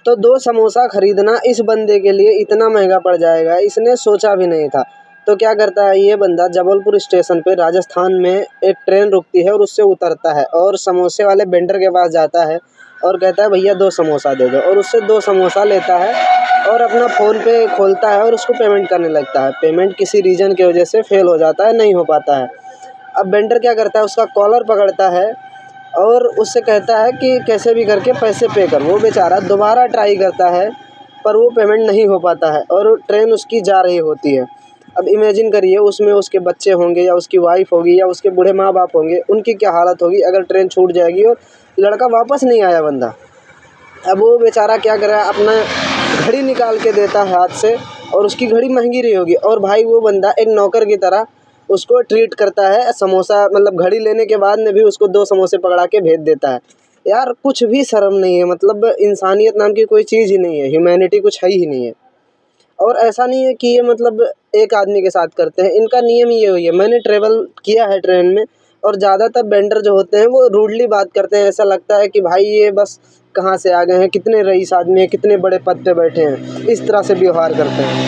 तो 2 समोसा खरीदना इस बंदे के लिए इतना महंगा पड़ जाएगा, इसने सोचा भी नहीं था। तो क्या करता है ये बंदा, जबलपुर स्टेशन पे राजस्थान में एक ट्रेन रुकती है और उससे उतरता है और समोसे वाले वेंडर के पास जाता है और कहता है भैया 2 समोसा दे दो, और उससे 2 समोसा लेता है और अपना फ़ोन पे खोलता है और उसको पेमेंट करने लगता है। पेमेंट किसी रीज़न की वजह से फ़ेल हो जाता है, नहीं हो पाता है। अब वेंडर क्या करता है, उसका कॉलर पकड़ता है और उससे कहता है कि कैसे भी करके पैसे पे कर। वो बेचारा दोबारा ट्राई करता है पर वो पेमेंट नहीं हो पाता है और ट्रेन उसकी जा रही होती है। अब इमेजिन करिए उसमें उसके बच्चे होंगे या उसकी वाइफ़ होगी या उसके बूढ़े माँ बाप होंगे, उनकी क्या हालत होगी अगर ट्रेन छूट जाएगी और लड़का वापस नहीं आया बंदा। अब वो बेचारा क्या करे, अपना घड़ी निकाल के देता है हाथ से, और उसकी घड़ी महंगी रही होगी, और भाई वो बंदा एक नौकर की तरह उसको ट्रीट करता है। समोसा मतलब घड़ी लेने के बाद में भी उसको 2 समोसे पकड़ा के भेज देता है। यार कुछ भी शर्म नहीं है, मतलब इंसानियत नाम की कोई चीज़ ही नहीं है, ह्यूमैनिटी कुछ है ही नहीं है। और ऐसा नहीं है कि ये मतलब एक आदमी के साथ करते हैं, इनका नियम ही ये हुई है। मैंने ट्रैवल किया है ट्रेन में, और ज़्यादातर वेंडर जो होते हैं वो रूडली बात करते हैं। ऐसा लगता है कि भाई ये बस कहाँ से आ गए हैं, कितने रईस आदमी हैं, कितने बड़े पद पे बैठे हैं, इस तरह से व्यवहार करते हैं।